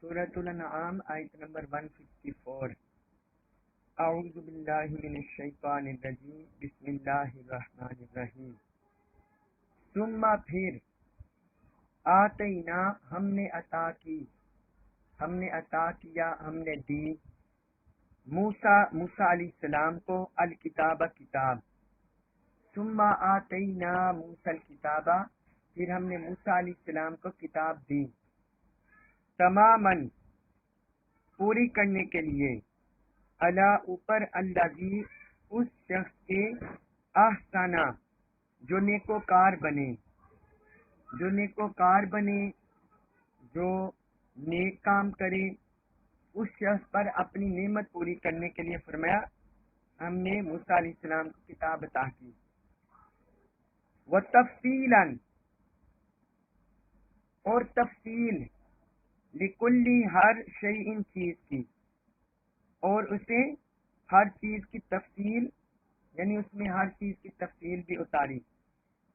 سورۃ الانعام آیت نمبر 154۔ اعوذ باللہ من الشیطان الرجیم، بسم اللہ الرحمن الرحیم۔ ثم پھر، آتینا ہم نے عطا کی، ہم نے عطا کیا، ہم نے دی، موسیٰ علیہ السلام کو الکتاب کتاب۔ ثم آتینا موسیٰ الکتاب، پھر ہم نے موسیٰ علیہ السلام کو کتاب دی، تماماً پوری کرنے کے لیے، علی اوپر، الذی اس شخص کے، احسنا جو نیکوکار بنے، جو نیکوکار بنے، جو نیک کام کرے، اس شخص پر اپنی نعمت پوری کرنے کے لیے فرمایا ہم نے موسیٰ علیہ السلام کو کتاب عطا کی۔ وتفصیلاً اور تفصیل، لکلی ہر شیء چیز کی، اور اسے ہر چیز کی تفصیل، یعنی اس میں ہر چیز کی تفصیل بھی اتاری،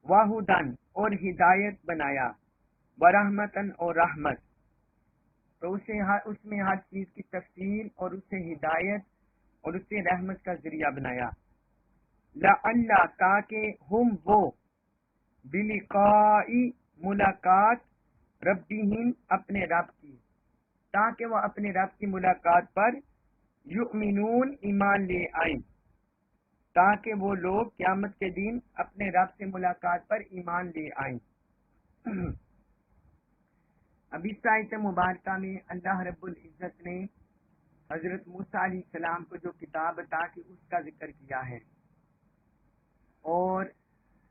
وہدن اور ہدایت بنایا، ورحمتن اور رحمت، تو اس میں ہر چیز کی تفصیل اور اسے ہدایت اور اسے رحمت کا ذریعہ بنایا، لعلہ تاکہ ہم وہ، بلقاء ملاقات، ربہم اپنے رب کی، تاکہ وہ اپنے رب کی ملاقات پر یؤمنون ایمان لے آئیں، تاکہ وہ لوگ قیامت کے دن اپنے رب سے ملاقات پر ایمان لے آئیں۔ اب اس آیت مبارکہ میں اللہ رب العزت نے حضرت موسیٰ علیہ السلام کو جو کتاب عطا کی اس کا ذکر کیا ہے، اور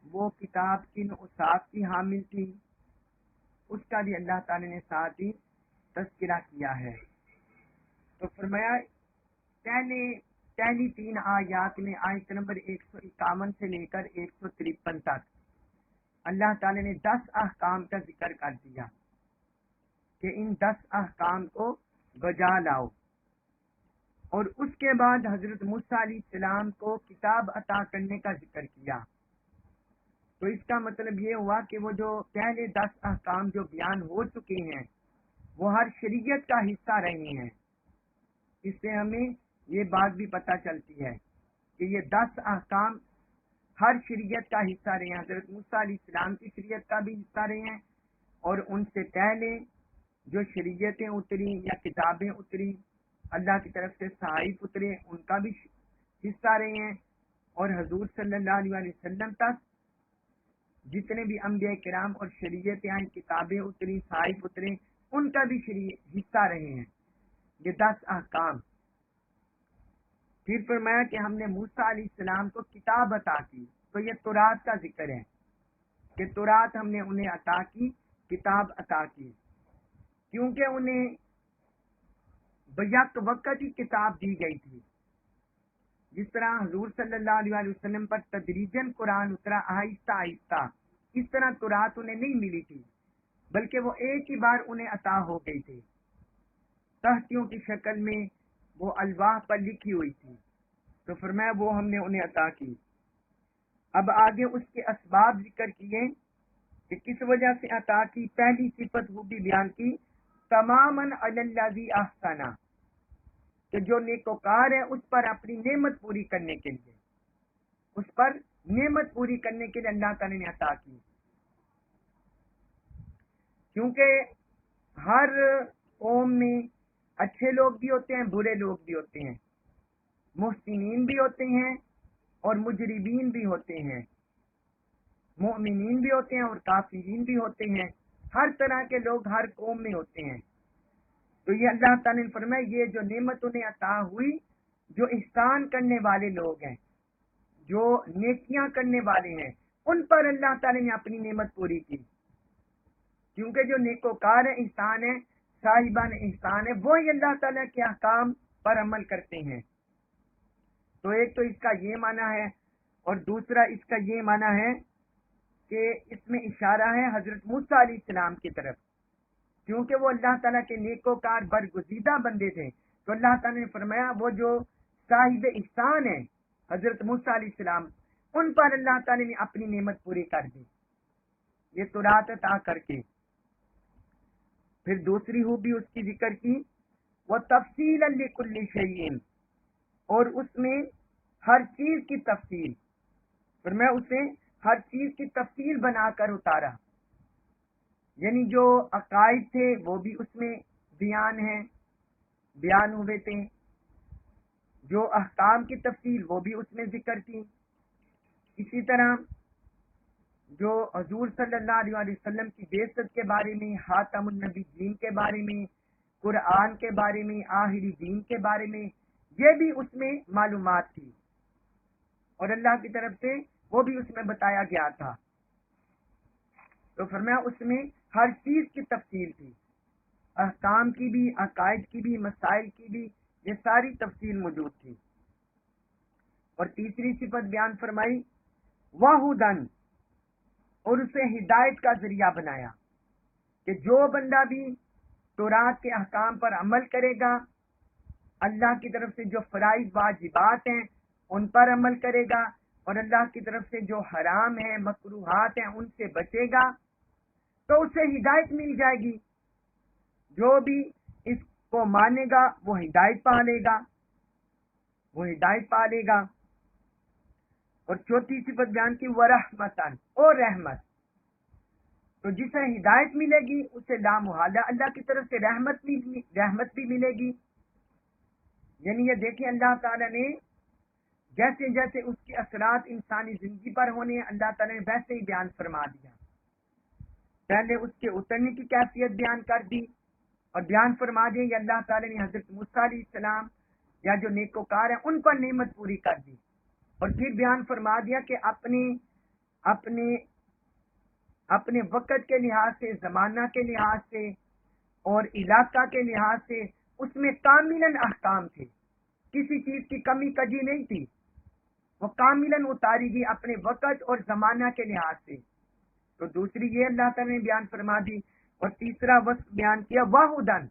وہ کتاب کن اوصاف کی حامل تھی اس کا بھی اللہ تعالی نے ساتھ ہی تذکرہ کیا ہے۔ تو فرمایا پہلی 3 آیات میں، آیت نمبر 151 سے لے کر 153 تک، اللہ تعالی نے 10 احکام کا ذکر کر دیا کہ ان 10 احکام کو بجا لاؤ، اور اس کے بعد حضرت موسیٰ علیہ السلام کو کتاب عطا کرنے کا ذکر کیا۔ تو اس کا مطلب یہ ہوا کہ وہ جو پہلے 10 احکام جو بیان ہو چکے ہیں وہ ہر شریعت کا حصہ رہے ہیں۔ اس سے ہمیں یہ بات بھی پتہ چلتی ہے کہ یہ 10 احکام ہر شریعت کا حصہ رہے ہیں، حضرت موسیٰ علیہ السلام کی شریعت کا بھی حصہ رہے ہیں، اور ان سے پہلے جو شریعتیں اتری یا کتابیں اتری، اللہ کی طرف سے صحائف اترے، ان کا بھی حصہ رہے ہیں، اور حضور صلی اللہ علیہ وسلم تک جتنے بھی انبیاء کرام اور شریعتیں آئیں، کتابیں اتری، صحائف اترے، ان کا بھی حصہ رہے ہیں یہ 10 احکام۔ پھر فرمایا کہ ہم نے موسیٰ علیہ السلام کو کتاب عطا کی، تو یہ تورات کا ذکر ہے کہ تورات ہم نے انہیں عطا کی، کتاب عطا کی، کیونکہ انہیں بیک وقت ہی کتاب دی گئی تھی۔ جس طرح حضور صلی اللہ علیہ وسلم پر تدریجاً قرآن اترا، آہستہ آہستہ، اس طرح تورات انہیں نہیں ملی تھی، بلکہ وہ ایک ہی بار انہیں عطا ہو گئی تھی، تختیوں کی شکل میں وہ الواح پر لکھی ہوئی تھی۔ تو فرمایا وہ ہم نے انہیں عطا کی۔ اب آگے اس کے اسباب ذکر کیے کہ کس وجہ سے عطا کی۔ پہلی صفت وہ بھی بیان کی، تماماً علی الذی احسنا، کہ جو نیکوکار ہے اس پر اپنی نعمت پوری کرنے کے لیے، اس پر نعمت پوری کرنے کے لیے اللہ تعالی نے عطا کی، کیونکہ ہر قوم میں اچھے لوگ بھی ہوتے ہیں، برے لوگ بھی ہوتے ہیں، محسنین بھی ہوتے ہیں اور مجرمین بھی ہوتے ہیں، مؤمنین بھی ہوتے ہیں اور کافرین بھی ہوتے ہیں، ہر طرح کے لوگ ہر قوم میں ہوتے ہیں۔ تو یہ اللہ تعالیٰ نے فرمایا یہ جو نعمت انہیں عطا ہوئی، جو احسان کرنے والے لوگ ہیں، جو نیکیاں کرنے والے ہیں، ان پر اللہ تعالیٰ نے اپنی نعمت پوری کی، کیونکہ جو نیکوکار ہے، احسان ہے، صاحبان احسان ہے، وہی اللہ تعالیٰ کے احکام پر عمل کرتے ہیں۔ تو ایک تو اس کا یہ معنی ہے، اور دوسرا اس کا یہ معنی ہے کہ اس میں اشارہ ہے حضرت موسیٰ علیہ السلام کی طرف، کیونکہ وہ اللہ تعالیٰ کے نیکوکار برگزیدہ بندے تھے، تو اللہ تعالیٰ نے فرمایا وہ جو صاحب احسان ہیں حضرت موسیٰ علیہ السلام، ان پر اللہ تعالیٰ نے اپنی نعمت پوری کر دی یہ تورات عطا کر کے۔ پھر دوسری ہو بھی اس کی ذکر کی، وہ تفصیل لکل شیء، اور اس میں ہر چیز کی تفصیل، پھر میں اسے ہر چیز کی تفصیل بنا کر اتارا، یعنی جو عقائد تھے وہ بھی اس میں بیان ہوئے تھے، جو احکام کی تفصیل وہ بھی اس میں ذکر کی، اسی طرح جو حضور صلی اللہ علیہ وسلم کی بعثت کے بارے میں، خاتم النبیین کے بارے میں، قرآن کے بارے میں، آخری دین کے بارے میں، یہ بھی اس میں معلومات تھی اور اللہ کی طرف سے وہ بھی اس میں بتایا گیا تھا۔ تو فرمایا اس میں ہر چیز کی تفصیل تھی، احکام کی بھی، عقائد کی بھی، مسائل کی بھی، یہ ساری تفصیل موجود تھی۔ اور تیسری صفت بیان فرمائی، وَہُدًا، اور اسے ہدایت کا ذریعہ بنایا کہ جو بندہ بھی تورات کے احکام پر عمل کرے گا، اللہ کی طرف سے جو فرائض واجبات ہیں ان پر عمل کرے گا، اور اللہ کی طرف سے جو حرام ہیں، مکروہات ہیں، ان سے بچے گا، تو اسے ہدایت مل جائے گی۔ جو بھی اس کو مانے گا وہ ہدایت پا لے گا، وہ ہدایت پا لے گا۔ اور چوتھی صفت بیان کی، ورحمتن، اور رحمت، تو جسے ہدایت ملے گی اسے لا محالہ اللہ کی طرف سے رحمت بھی ملے گی۔ یعنی یہ دیکھیں اللہ تعالیٰ نے جیسے جیسے اس کے اثرات انسانی زندگی پر ہونے ہیں، اللہ تعالیٰ نے ویسے ہی بیان فرما دیا۔ پہلے اس کے اترنے کی کیفیت بیان کر دی اور بیان فرما دیا کہ اللہ تعالیٰ نے حضرت موسیٰ علیہ السلام یا جو نیکوکار ہیں ان پر نعمت پوری کر دی، اور پھر بیان فرما دیا کہ اپنے وقت کے لحاظ سے، زمانہ کے لحاظ سے اور علاقہ کے لحاظ سے اس میں کاملاً احکام تھے، کسی چیز کی کمی کجی نہیں تھی، وہ کاملاً اتاری گئی اپنے وقت اور زمانہ کے لحاظ سے۔ تو دوسری یہ اللہ تعالیٰ نے بیان فرما دی، اور تیسرا وصف بیان کیا، وَہُدًا،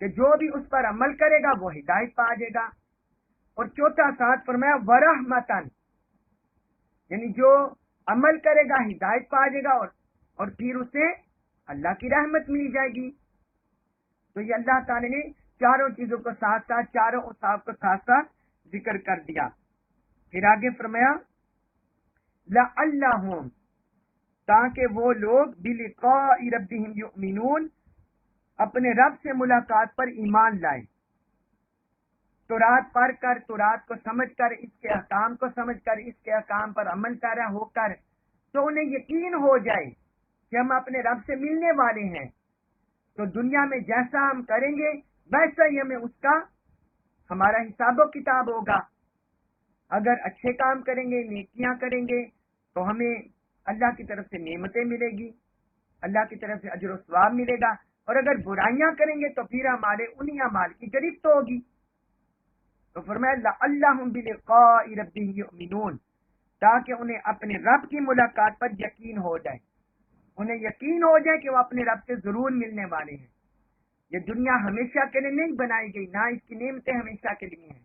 کہ جو بھی اس پر عمل کرے گا وہ ہدایت پا جائے گا، اور چوتھا ساتھ فرمایا وَرَحْمَتً، یعنی جو عمل کرے گا ہدایت پا جائے گا، اور پھر اسے اللہ کی رحمت مل جائے گی۔ تو یہ اللہ تعالی نے چاروں چیزوں کو ساتھ ساتھ، چاروں اوصاف کو ساتھ ساتھ ذکر کر دیا۔ پھر آگے فرمایا لَعَلَّهُمْ، تاکہ وہ لوگ بِلِقَاءِ رَبِّهِمْ يُؤْمِنُونَ، اپنے رب سے ملاقات پر ایمان لائیں، تورات پڑھ کر، تورات کو سمجھ کر، اس کے احکام کو سمجھ کر، اس کے احکام پر عمل پیرا ہو کر، تو انہیں یقین ہو جائے کہ ہم اپنے رب سے ملنے والے ہیں، تو دنیا میں جیسا ہم کریں گے ویسا ہی ہمیں اس کا ہمارا حساب و کتاب ہوگا۔ اگر اچھے کام کریں گے، نیکیاں کریں گے، تو ہمیں اللہ کی طرف سے نعمتیں ملے گی، اللہ کی طرف سے اجر و ثواب ملے گا، اور اگر برائیاں کریں گے تو پھر ہمارے انہی اعمال کی گرفت ہوگی۔ تو فرمایا لَعَلَّهُمْ بِلِقَاءِ رَبِّهِمْ يُؤْمِنُونَ، تاکہ انہیں اپنے رب کی ملاقات پر یقین ہو جائے، انہیں یقین ہو جائے کہ وہ اپنے رب سے ضرور ملنے والے ہیں۔ یہ دنیا ہمیشہ کے لیے نہیں بنائی گئی، نہ اس کی نعمتیں ہمیشہ کے لیے ہیں،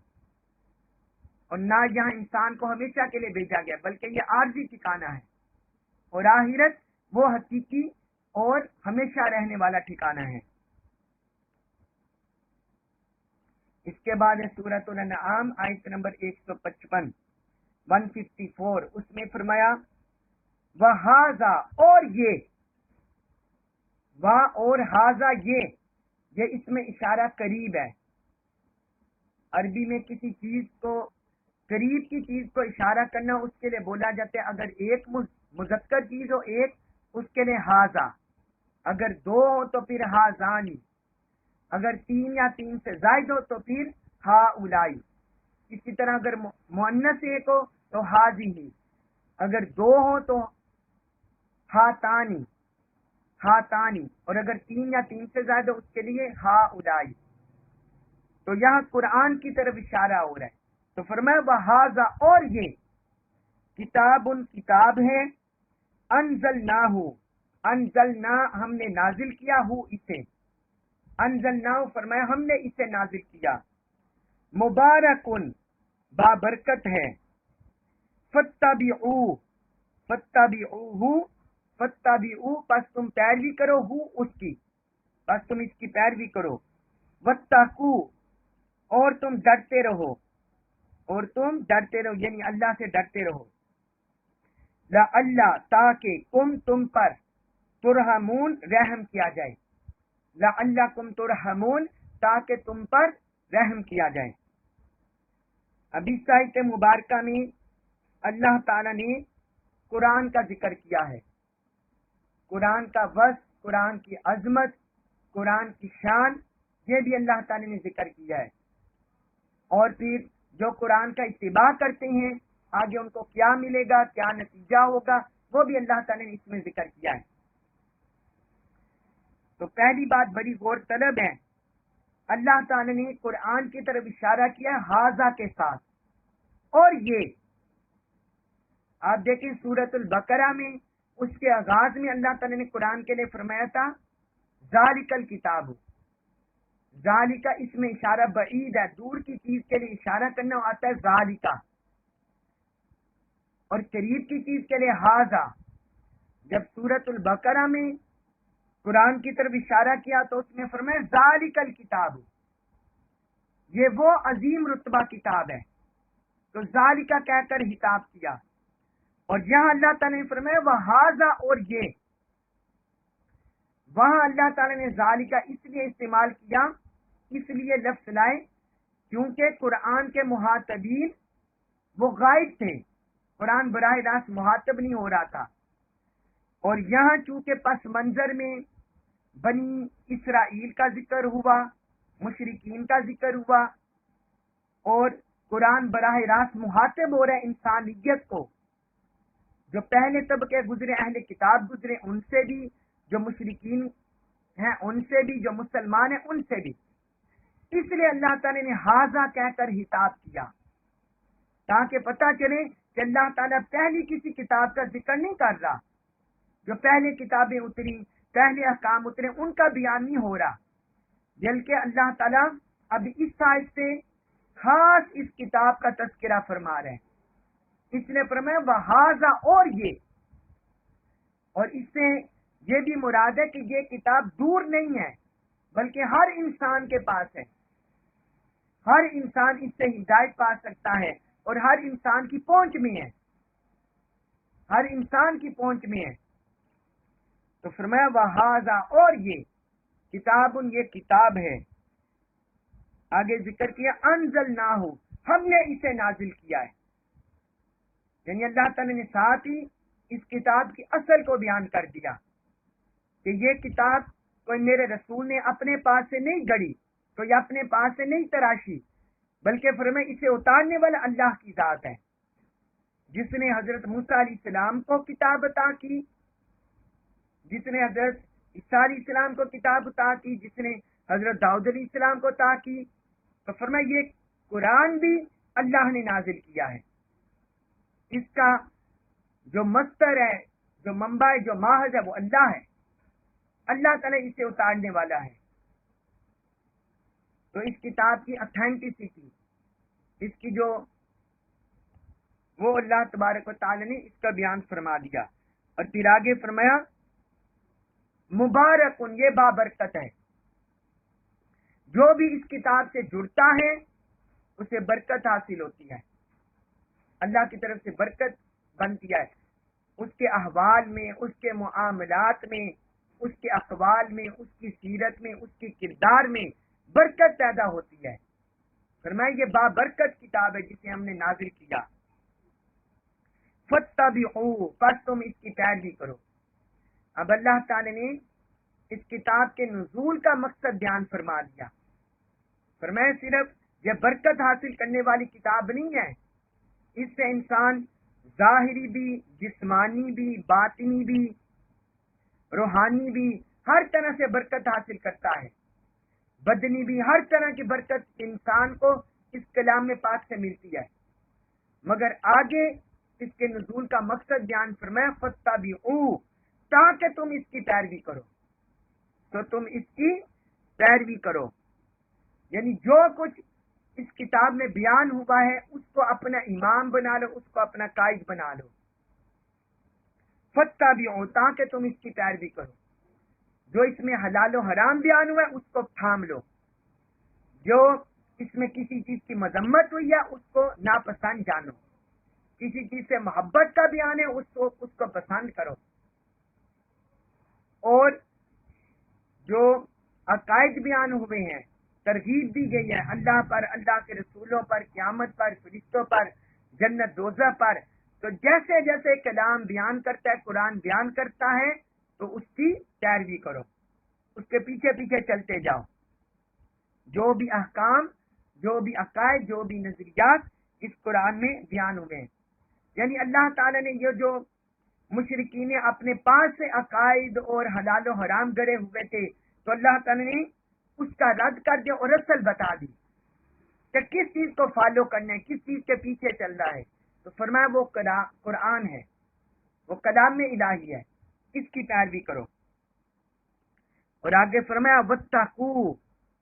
اور نہ یہاں انسان کو ہمیشہ کے لیے بھیجا گیا، بلکہ یہ عارضی ٹھکانہ ہے، اور آخرت وہ حقیقی اور ہمیشہ رہنے والا ٹھکانہ ہے۔ اس کے بعد سورۃ الانعام آیت نمبر 155 154، اس میں فرمایا وَہَذَا، اور یہ، اور ہاذا یہ اس میں اشارہ قریب ہے۔ عربی میں کسی چیز کو، قریب کی چیز کو اشارہ کرنا اس کے لیے بولا جاتا ہے، اگر ایک مذکر چیز ہو ایک، اس کے لیے ہاذا، اگر دو ہو تو پھر ہاذانی، اگر تین یا تین سے زائد ہو تو پھر ہا اولائی، اسی طرح اگر مؤنث ایک ہو تو ہاذیہی، اگر دو ہو تو ہاتانی، اور اگر تین یا تین سے زائد ہو اس کے لیے ہا اولائی۔ تو یہاں قرآن کی طرف اشارہ ہو رہا ہے، تو فرمایا وَہَذَا، اور یہ کتاب کتاب ہے، انزلنا ہم نے نازل کیا، اسے انزلنا فرمایا ہم نے اسے نازل کیا، مبارکن بابرکت ہے، فتبعوہ پس تم پیروی کرو اس کی، بس تم اس کی پیروی کرو، واتقو، اور تم ڈرتے رہو، اور تم ڈرتے رہو یعنی اللہ سے ڈرتے رہو، لعل، تاکہ تم پر ترحمون، رحم کیا جائے، لعلکم ترحمون، تاکہ تم پر رحم کیا جائے۔ اب اس آیت مبارکہ میں اللہ تعالی نے قرآن کا ذکر کیا ہے، قرآن کا وصف، قرآن کی عظمت، قرآن کی شان، یہ بھی اللہ تعالی نے ذکر کیا ہے، اور پھر جو قرآن کا اتباع کرتے ہیں آگے ان کو کیا ملے گا، کیا نتیجہ ہوگا، وہ بھی اللہ تعالی نے اس میں ذکر کیا ہے۔ تو پہلی بات بڑی غور طلب ہے، اللہ تعالی نے قرآن کی طرف اشارہ کیا ہے ہاذا کے ساتھ، اور یہ آپ دیکھیں سورۃ البقرہ میں اس کے آغاز میں اللہ تعالی نے قرآن کے لیے فرمایا تھا ذالک الکتاب، ذالک اس میں اشارہ بعید ہے، دور کی چیز کے لیے اشارہ کرنا آتا ہے ذالک، اور قریب کی چیز کے لیے ہاذا۔ جب سورۃ البقرہ میں قرآن کی طرف اشارہ کیا تو اس میں فرمایا ذالک الکتاب، یہ وہ عظیم رتبہ کتاب ہے، تو ذالک کہہ کر خطاب کیا، اور یہاں اللہ تعالی نے فرمایا وہذا، اور یہ، وہاں اللہ تعالی نے ذالک اس لیے استعمال کیا، اس لیے لفظ لائے کیونکہ قرآن کے مخاطبین وہ غائب تھے، قرآن براہ راست مخاطب نہیں ہو رہا تھا، اور یہاں چونکہ پس منظر میں بنی اسرائیل کا ذکر ہوا، مشرکین کا ذکر ہوا، اور قرآن براہ راست مخاطب ہو رہا ہے انسانیت کو، جو پہلے طبقے گزرے، اہل کتاب گزرے، ان سے بھی، جو مشرکین ہیں ان سے بھی، جو مسلمان ہیں ان سے بھی، اس لیے اللہ تعالی نے ہاذا کہہ کر خطاب کیا، تاکہ پتہ چلے کہ اللہ تعالیٰ پہلی کسی کتاب کا ذکر نہیں کر رہا، جو پہلے کتابیں اتری، پہلے احکام اترے، ان کا بیان نہیں ہو رہا، بلکہ اللہ تعالیٰ اب اس آیت سے خاص اس کتاب کا تذکرہ فرما رہے ہیں، اس لیے فرمایا وہذا، اور یہ، اور اس سے یہ بھی مراد ہے کہ یہ کتاب دور نہیں ہے بلکہ ہر انسان کے پاس ہے، ہر انسان اس سے ہدایت پا سکتا ہے، اور ہر انسان کی پہنچ میں ہے، ہر انسان کی پہنچ میں ہے۔ تو فرمایا وہذا، اور یہ کتاب، یہ کتاب ہے، آگے ذکر کیا انزلناہ، ہم نے اسے نازل کیا ہے، یعنی اللہ تعالی نے ساتھ ہی اس کتاب کی اصل کو بیان کر دیا کہ یہ کتاب کوئی میرے رسول نے اپنے پاس سے نہیں گڑی، کوئی اپنے پاس سے نہیں تراشی، بلکہ فرمایا اسے اتارنے والا اللہ کی ذات ہے، جس نے حضرت موسیٰ علیہ السلام کو کتاب عطا کی، جس نے حضرت عیسیٰ علیہ السلام کو کتاب عطا کی، جس نے حضرت داؤد علیہ السلام کو عطا کی، تو فرمایا یہ قرآن بھی اللہ نے نازل کیا ہے، اس کا جو مصدر ہے، جو منبع ہے، جو ماخذ ہے وہ اللہ ہے، اللہ تعالیٰ اسے اتارنے والا ہے۔ تو اس کتاب کی اتھینٹسٹی، اس کی جو وہ اللہ تبارک و تعالی نے اس کا بیان فرما دیا، اور پھر آگے فرمایا مبارکن، یہ بابرکت ہے، جو بھی اس کتاب سے جڑتا ہے اسے برکت حاصل ہوتی ہے، اللہ کی طرف سے برکت بنتی ہے، اس کے احوال میں، اس کے معاملات میں، اس کے اقوال میں، اس کی سیرت میں، اس کے کردار میں برکت پیدا ہوتی ہے۔ فرمایا یہ بابرکت کتاب ہے جسے ہم نے نازل کیا، فاتبعوا، پس تم اس کی پیروی کرو۔ اب اللہ تعالی نے اس کتاب کے نزول کا مقصد بیان فرما دیا، فرمایا صرف یہ برکت حاصل کرنے والی کتاب نہیں ہے، اس سے انسان ظاہری بھی، جسمانی بھی، باطنی بھی، روحانی بھی، ہر طرح سے برکت حاصل کرتا ہے، بدنی بھی، ہر طرح کی برکت انسان کو اس کلام پاک سے ملتی ہے، مگر آگے اس کے نزول کا مقصد بیان فرمایا فاتبعوا، تاکہ تم اس کی پیروی کرو، تو تم اس کی پیروی کرو، یعنی جو کچھ اس کتاب میں بیان ہوا ہے اس کو اپنا امام بنا لو، اس کو اپنا قائد بنا لو، فاتبعوا، تاکہ تم اس کی پیروی کرو۔ جو اس میں حلال و حرام بیان ہوا ہے اس کو تھام لو، جو اس میں کسی چیز کی مذمت ہوئی ہے اس کو ناپسند جانو، کسی چیز سے محبت کا بیان ہے اس کو پسند کرو، اور جو عقائد بیان ہوئے ہیں، ترغیب دی گئی ہے اللہ پر، اللہ کے رسولوں پر، قیامت پر، فرشتوں پر، جنت دوزخ پر، تو جیسے جیسے کلام بیان کرتا ہے، قرآن بیان کرتا ہے، تو اس کی پیروی کرو، اس کے پیچھے پیچھے چلتے جاؤ۔ جو بھی احکام، جو بھی عقائد، جو بھی نظریات اس قرآن میں بیان ہوئے ہیں، یعنی اللہ تعالیٰ نے یہ جو مشرکین اپنے پاس سے عقائد اور حلال و حرام گڑے ہوئے تھے، تو اللہ تعالیٰ نے اس کا رد کر دیا اور اصل بتا دی کہ کس چیز کو فالو کرنا ہے، کس چیز کے پیچھے چل رہا ہے۔ تو فرمایا وہ قرآن ہے، وہ کلام الہی ہے، اس کی پیروی کرو۔ اور آگے فرمایا واتقوا،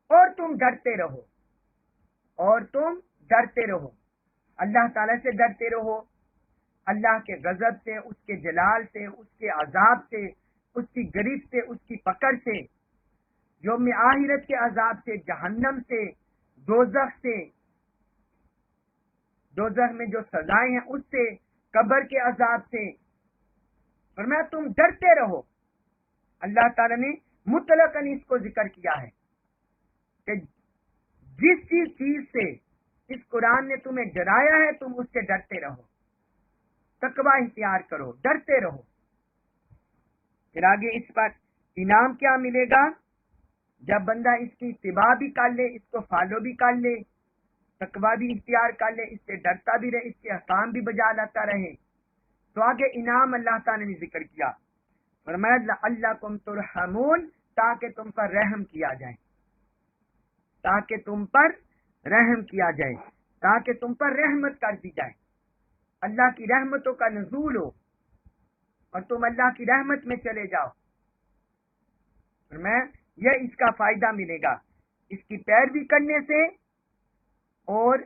اور تم ڈرتے رہو، اور تم ڈرتے رہو، اللہ تعالیٰ سے ڈرتے رہو، اللہ کے غضب سے، اس کے جلال سے، اس کے عذاب سے، اس کی گرفت سے، اس کی پکڑ سے، یوم آخرت کے عذاب سے، جہنم سے، دوزخ سے، دوزخ میں جو سزائیں ہیں اس سے، قبر کے عذاب سے۔ فرمایا تم ڈرتے رہو۔ اللہ تعالیٰ نے مطلقاً اس کو ذکر کیا ہے کہ جس چیز سے اس قرآن نے تمہیں ڈرایا ہے تم اس سے ڈرتے رہو، تقوی اختیار کرو، ڈرتے رہو۔ پھر آگے اس پر انعام کیا ملے گا؟ جب بندہ اس کی اتباع بھی کر لے، اس کو فالو بھی کر لے، تقوی بھی اختیار کر لے، اس سے ڈرتا بھی رہے، اس کے احکام بھی بجا لاتا رہے، تو آگے انعام اللہ تعالی نے ذکر کیا، فرمایا لعلکم ترحمون، تاکہ تم پر رحم کیا جائے، تاکہ تم پر رحم کیا جائے، تاکہ تم پر رحمت کر دی جائے، اللہ کی رحمتوں کا نزول ہو اور تم اللہ کی رحمت میں چلے جاؤ۔ فرمایا یہ اس کا فائدہ ملے گا، اس کی پیروی کرنے سے اور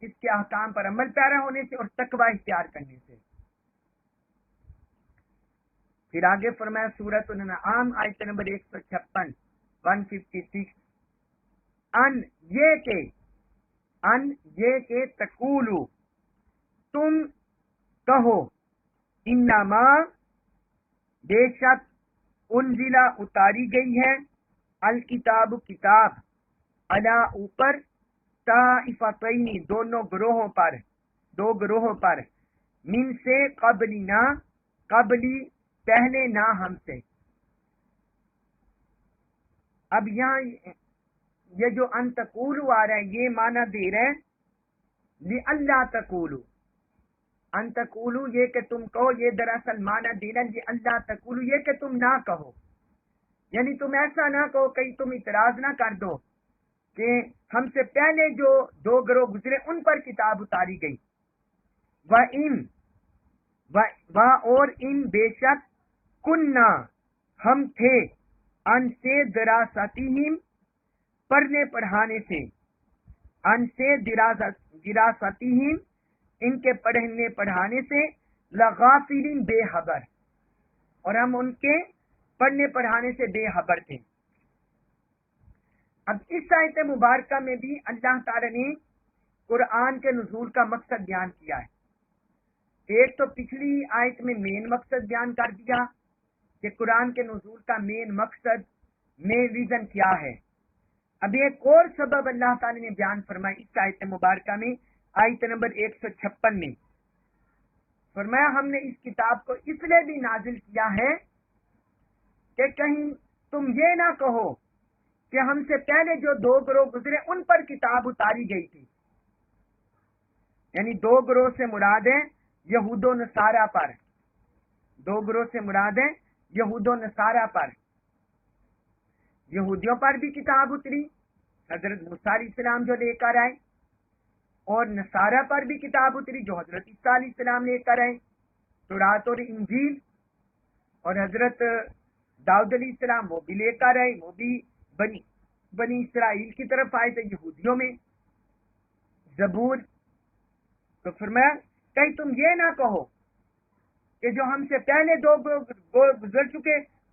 اس کے احکام پر عمل پیرا ہونے سے اور تقوی اختیار کرنے سے۔ پھر آگے فرمایا سورۃ الانعام آیت نمبر 156 156، ان یہ کہ تقولو، تم کہو، انما بے شک انزلہ اتاری گئی ہے، الکتاب کتاب، علی اوپر، طائفتین دونوں گروہوں پر، دو گروہوں پر، من سے قبلنا قبلی پہلے نہ ہم سے۔ اب یہاں یہ جو ان تقولو آ رہا ہے یہ معنی دے رہے ہیں لِأَلَّا تَقُولُوا، ان تقولو یہ کہ تم کہو، یہ دراصل معنی دے رہے ہیں لِأَلَّا تَقُولُوا یہ کہ تم نہ کہو، یعنی تم ایسا نہ کہو، کہیں تم اعتراض نہ کر دو کہ ہم سے پہلے جو دو گروہ گزرے ان پر کتاب اتاری گئی، اور ان بے شک کننا ہم تھے، ان سے دراستہم پڑھنے پڑھانے سے، ان سے دراستہم ان کے پڑھنے پڑھانے سے، لغافلین بے خبر، اور ہم ان کے پڑھنے پڑھانے سے بے خبر تھے۔ اب اس آیت مبارکہ میں بھی اللہ تعالی نے قرآن کے نزول کا مقصد بیان کیا ہے۔ ایک تو پچھلی آیت میں مین مقصد بیان کر دیا کہ قرآن کے نزول کا مین مقصد، مین ریزن کیا ہے۔ اب ایک اور سبب اللہ تعالی نے بیان فرمایا اس آیت مبارکہ میں، آیت نمبر 156 میں، فرمایا ہم نے اس کتاب کو اس لیے بھی نازل کیا ہے کہ کہیں تم یہ نہ کہو کہ ہم سے پہلے جو دو گروہ گزرے ان پر کتاب اتاری گئی تھی، یعنی دو گروہ سے مراد ہے یہود و نصارہ پر، دو گروہ سے مراد ہے یہود و نصارہ پر۔ یہودیوں پر بھی کتاب اتری، حضرت موسیٰ علیہ السلام جو لے کر آئے، اور نصارہ پر بھی کتاب اتری جو حضرت عیسیٰ علیہ السلام لے کر آئے، تورات اور انجیل، اور حضرت داؤد علیہ السلام وہ بھی لے کر آئے، وہ بھی بنی اسرائیل کی طرف آئے تھے یہودیوں میں، زبور۔ تو فرمایا کہیں تم یہ نہ کہو کہ جو ہم سے پہلے دو گزر چکے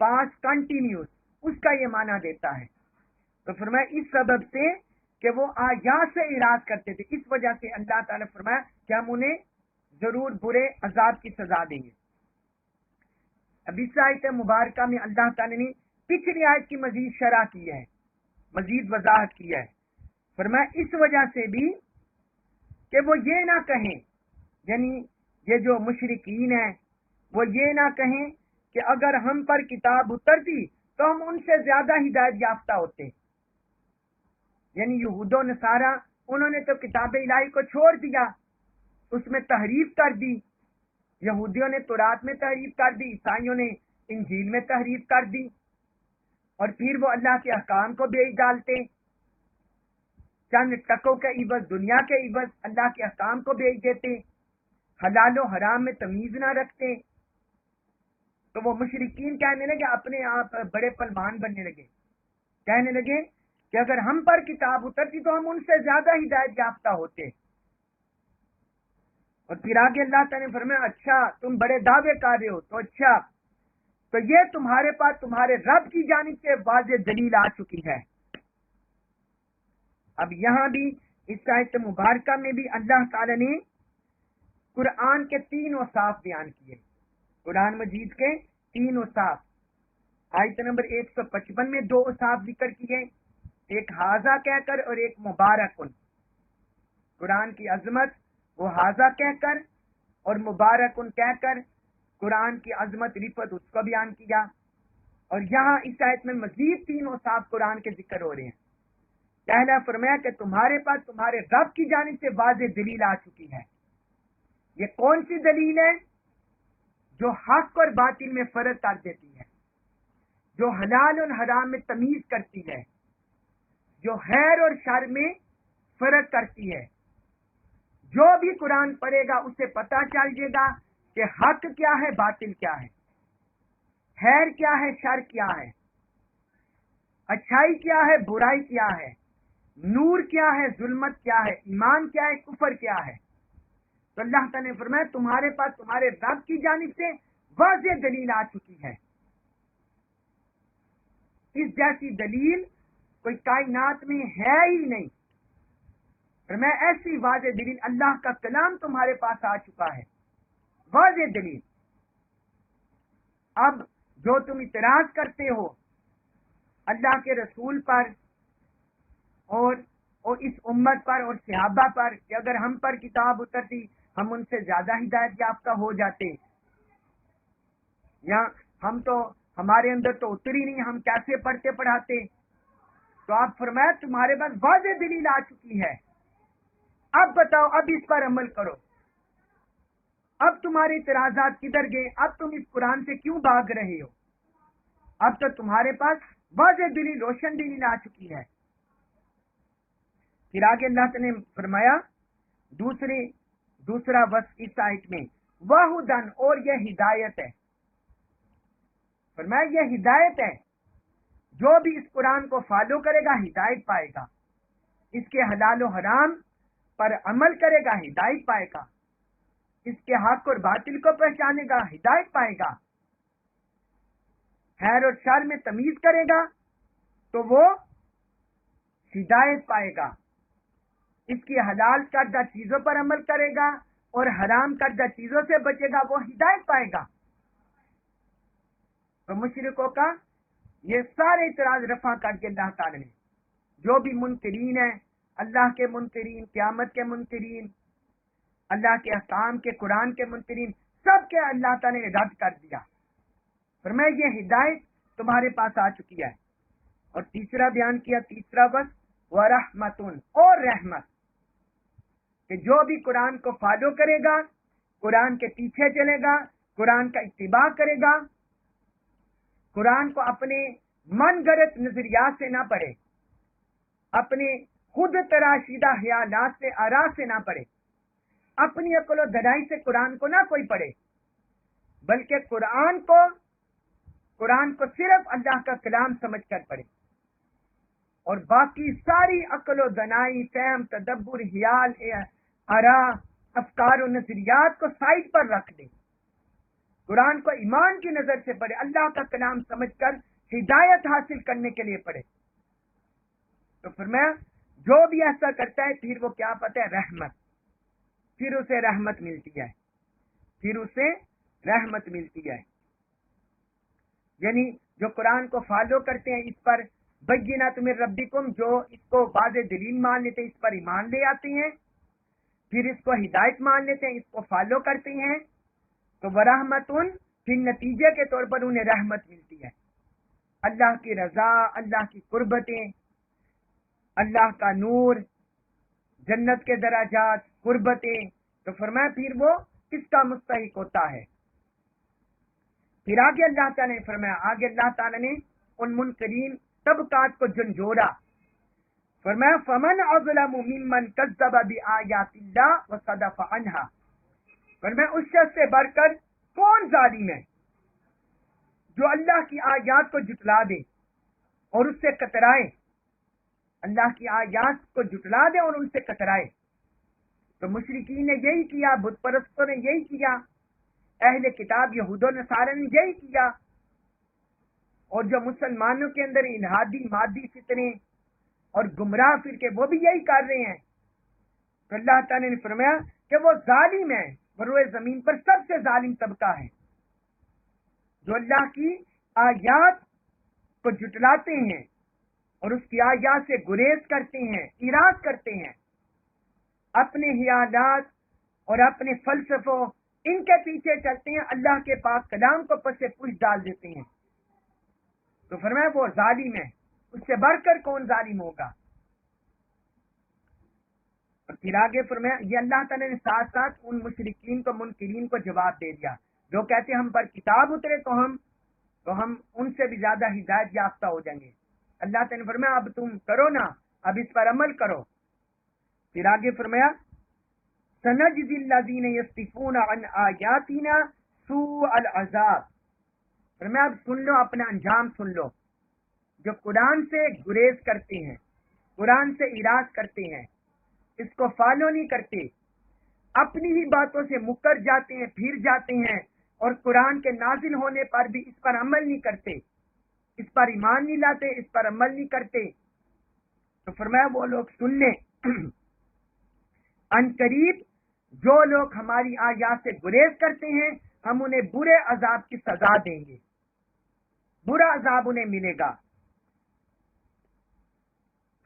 past continuous, اس کا یہ معنی دیتا ہے. تو فرمایا اس سبب سے کہ وہ آیات سے اعراض کرتے تھے، اس وجہ سے اللہ تعالیٰ فرمایا کہ ہم انہیں ضرور برے عذاب کی سزا دیں گے. اب اس آیت مبارکہ میں اللہ تعالیٰ نے پچھلی آیت کی مزید شرح کی ہے، مزید وضاحت کی ہے. فرمایا اس وجہ سے بھی کہ وہ یہ نہ کہیں، یعنی یہ جو مشرکین ہیں وہ یہ نہ کہیں کہ اگر ہم پر کتاب اترتی تو ہم ان سے زیادہ ہدایت یافتہ ہوتے. یعنی یہود و نصارہ انہوں نے تو کتاب الہی کو چھوڑ دیا، اس میں تحریف کر دی. یہودیوں نے تورات میں تحریف کر دی، عیسائیوں نے انجیل میں تحریف کر دی، اور پھر وہ اللہ کے احکام کو بیچ ڈالتے. چند ٹکوں کے عوض، دنیا کے عوض اللہ کے احکام کو بیچ دیتے، حلال و حرام میں تمیز نہ رکھتے. تو وہ مشرکین کہنے لگے، اپنے آپ بڑے پلوان بننے لگے، کہنے لگے کہ اگر ہم پر کتاب اترتی تو ہم ان سے زیادہ ہدایت یافتہ ہوتے. اور پھر آگے اللہ تعالیٰ نے فرمایا اچھا تم بڑے دعوے کر رہے ہو، تو اچھا تو یہ تمہارے پاس تمہارے رب کی جانب سے واضح دلیل آ چکی ہے. اب یہاں بھی اس آیت مبارکہ میں بھی اللہ تعالیٰ نے قرآن کے 3 اوصاف بیان کیے، قرآن مجید کے 3 اوصاف. آیت نمبر 155 میں 2 اوصاف ذکر کیے، ایک حاضہ کہہ کر اور ایک مبارکن. قرآن کی عظمت وہ حاضہ کہہ کر اور مبارکن کہہ کر قرآن کی عظمت رفت اس کو بیان کیا. اور یہاں اس آیت میں مزید 3 اوصاف قرآن کے ذکر ہو رہے ہیں. پہلا فرمایا کہ تمہارے پاس تمہارے رب کی جانب سے واضح دلیل آ چکی ہے. یہ کون سی دلیل ہے؟ جو حق اور باطل میں فرق کر دیتی ہے، جو حلال اور حرام میں تمیز کرتی ہے، جو خیر اور شر میں فرق کرتی ہے. جو بھی قرآن پڑھے گا اسے پتہ چل جائے گا کہ حق کیا ہے، باطل کیا ہے، خیر کیا ہے، شر کیا ہے، اچھائی کیا ہے، برائی کیا ہے، نور کیا ہے، ظلمت کیا ہے، ایمان کیا ہے، کفر کیا ہے. تو اللہ تعالیٰ نے فرمایا تمہارے پاس تمہارے رب کی جانب سے واضح دلیل آ چکی ہے. اس جیسی دلیل کوئی کائنات میں ہے ہی نہیں. فرمایا ایسی واضح دلیل اللہ کا کلام تمہارے پاس آ چکا ہے، واضح دلیل. اب جو تم اعتراض کرتے ہو اللہ کے رسول پر اور اس امت پر اور صحابہ پر کہ اگر ہم پر کتاب اترتی ہم ان سے زیادہ ہدایت یافتہ ہو جاتے، یا ہم تو ہمارے اندر تو اتری نہیں، ہم کیسے پڑھتے پڑھاتے. تو آپ فرمایا تمہارے پاس واضح دلیل آ چکی ہے، اب بتاؤ، اب اس پر عمل کرو. اب تمہارے اعتراضات کدھر گئے؟ اب تم اس قرآن سے کیوں بھاگ رہے ہو؟ اب تو تمہارے پاس واضح دلیل، روشن دلیل آ چکی ہے. پھر آگے اللہ تعالیٰ نے فرمایا دوسرا وصف اس آیت میں وَہُدًى، اور یہ ہدایت ہے. فرمایا یہ ہدایت ہے، جو بھی اس قرآن کو فالو کرے گا ہدایت پائے گا، اس کے حلال و حرام پر عمل کرے گا ہدایت پائے گا، اس کے حق اور باطل کو پہچانے گا ہدایت پائے گا، خیر اور شر میں تمیز کرے گا تو وہ ہدایت پائے گا، اس کی حلال کردہ چیزوں پر عمل کرے گا اور حرام کردہ چیزوں سے بچے گا، وہ ہدایت پائے گا. تو مشرکوں کا یہ سارے اعتراض رفع کر کے اللہ تعالی نے جو بھی منکرین ہیں، اللہ کے منکرین، قیامت کے منکرین، اللہ کے احکام کے، قرآن کے منکرین، سب کے اللہ تعالی نے رد کر دیا. فرمایا یہ ہدایت تمہارے پاس آ چکی ہے. اور تیسرا بیان کیا، تیسرا بس وَرَحْمَةٌ، اور رحمت، کہ جو بھی قرآن کو فالو کرے گا، قرآن کے پیچھے چلے گا، قرآن کا اتباع کرے گا، قرآن کو اپنے من گھڑت نظریات سے نہ پڑھے، اپنے خود تراشیدہ خیالات سے، آراء سے نہ پڑھے، اپنی عقل و دانائی سے قرآن کو نہ کوئی پڑھے، بلکہ قرآن کو صرف اللہ کا کلام سمجھ کر پڑھے، اور باقی ساری عقل و دانائی، فہم، تدبر، خیال، آراء، افکار و نظریات کو سائڈ پر رکھ دے، قرآن کو ایمان کی نظر سے پڑھے، اللہ کا کلام سمجھ کر ہدایت حاصل کرنے کے لیے پڑھے۔ تو فرمایا جو بھی ایسا کرتا ہے پھر وہ کیا پاتا ہے؟ رحمت، پھر اسے رحمت ملتی ہے، پھر اسے رحمت ملتی ہے۔ یعنی جو قرآن کو فالو کرتے ہیں، اس پر بینات من ربکم، جو اس کو واضح دلیل مان لیتے ہیں، اس پر ایمان لے آتے ہیں، پھر اس کو ہدایت مان لیتے ہیں، اس کو فالو کرتے ہیں، تو ورحمتن، پھر نتیجے کے طور پر انہیں رحمت ملتی ہے، اللہ کی رضا، اللہ کی قربتیں، اللہ کا نور، جنت کے درجات، قربتیں۔ تو فرمایا پھر وہ کس کا مستحق ہوتا ہے؟ پھر آگے اللہ تعالیٰ نے فرمایا، آگے اللہ تعالیٰ نے ان منکرین طبقات کو جھنجھوڑا، فرمایا فمن اظلم ممن کذب بآیات اللہ وصدف عنہا، فرمایا اس شخص سے بڑھ کر کون ظالم ہے جو اللہ کی آیات کو جھٹلا دے اور اس سے کترائے، اللہ کی آیات کو جھٹلا دے اور ان سے کترائے۔ تو مشرکین نے یہی کیا، بت پرستوں نے یہی کیا، اہل کتاب یہود و نصارہ نے یہی کیا، اور جو مسلمانوں کے اندر الہادی مادی فتنے اور گمراہ فرقے وہ بھی یہی کر رہے ہیں۔ تو اللہ تعالیٰ نے فرمایا کہ وہ ظالم ہے، وہ روئے زمین پر سب سے ظالم طبقہ ہے، جو اللہ کی آیات کو جھٹلاتے ہیں اور اس کی آیات سے گریز کرتے ہیں، اعراض کرتے ہیں، اپنے خیالات اور اپنے فلسفوں ان کے پیچھے چلتے ہیں، اللہ کے پاک کلام کو پس پوچھ ڈال دیتے ہیں۔ تو فرمایا وہ ظالم ہے، اس سے بڑھ کر کون ظالم ہوگا؟ اور پھر آگے فرمایا یہ اللہ تعالیٰ نے ساتھ ساتھ ان مشرکین کو، منکرین کو جواب دے دیا جو کہتے ہیں ہم پر کتاب اترے تو ہم ان سے بھی زیادہ ہدایت یافتہ ہو جائیں گے۔ اللہ تعالیٰ نے فرمایا اب تم کرو نا، اب اس پر عمل کرو۔ پھر آگے فرمایا سنجزی الذین یصدفون عن آیاتنا سوء العذاب، فرمایا اب سن لو، اپنا انجام سن لو، جو قرآن سے گریز کرتے ہیں، قرآن سے اعراض کرتے ہیں، اس کو فالو نہیں کرتے، اپنی ہی باتوں سے مکر جاتے ہیں، پھر جاتے ہیں، اور قرآن کے نازل ہونے پر بھی اس پر عمل نہیں کرتے، اس پر ایمان نہیں لاتے، اس پر عمل نہیں کرتے۔ تو فرمایا وہ لوگ سن لیں، ان قریب جو لوگ ہماری آیات سے گریز کرتے ہیں ہم انہیں برے عذاب کی سزا دیں گے، برا عذاب انہیں ملے گا،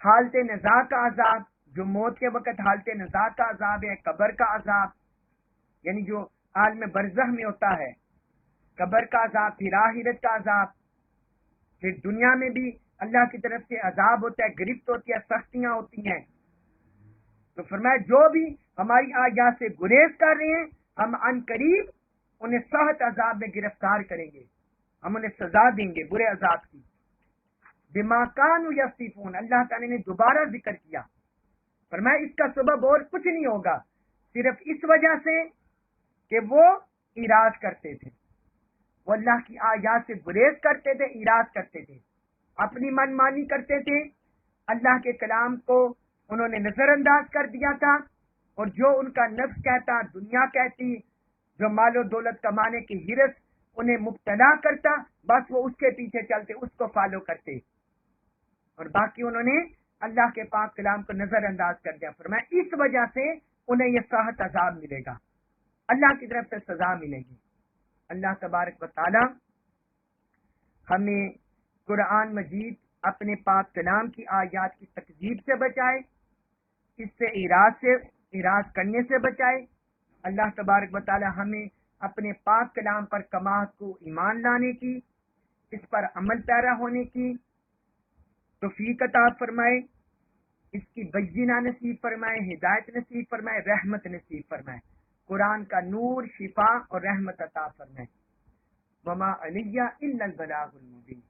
حالت نزاع کا عذاب، جو موت کے وقت حالت نزاع کا عذاب ہے، قبر کا عذاب، یعنی جو عالم برزخ میں ہوتا ہے، قبر کا عذاب، پھر آخرت کا عذاب، پھر دنیا میں بھی اللہ کی طرف سے عذاب ہوتا ہے، گرفت ہوتی ہے، سختیاں ہوتی ہیں۔ تو فرمایا جو بھی ہماری آیات سے گریز کر رہے ہیں ہم ان قریب انہیں سخت عذاب میں گرفتار کریں گے، ہم انہیں سزا دیں گے برے عذاب کی۔ بما کانوا یصدفون، اللہ تعالی نے دوبارہ ذکر کیا، فرمایا اس کا سبب اور کچھ نہیں ہوگا، صرف اس وجہ سے کہ وہ اعراض کرتے تھے، وہ اللہ کی آیات سے گریز کرتے تھے، اعراض کرتے تھے، اپنی من مانی کرتے تھے، اللہ کے کلام کو انہوں نے نظر انداز کر دیا تھا، اور جو ان کا نفس کہتا، دنیا کہتی، جو مال و دولت کمانے کی ہرس انہیں مبتلا کرتا، بس وہ اس کے پیچھے چلتے، اس کو فالو کرتے، اور باقی انہوں نے اللہ کے پاک کلام کو نظر انداز کر دیا۔ فرمایا اس وجہ سے انہیں یہ سخت عذاب ملے گا، اللہ کی طرف سے سزا ملے گی۔ اللہ تبارک و تعالی ہمیں قرآن مجید اپنے پاک کلام کی آیات کی تکذیب سے بچائے، اس سے اعراض کرنے سے بچائے۔ اللہ تبارک و تعالی ہمیں اپنے پاک کلام پر کمال کو ایمان لانے کی، اس پر عمل پیرا ہونے کی توفیق عطا فرمائے، اس کی بینہ نصیب فرمائے، ہدایت نصیب فرمائے، رحمت نصیب فرمائے، قرآن کا نور، شفا اور رحمت عطا فرمائے۔ وما علیہ الا البلاغ المبین۔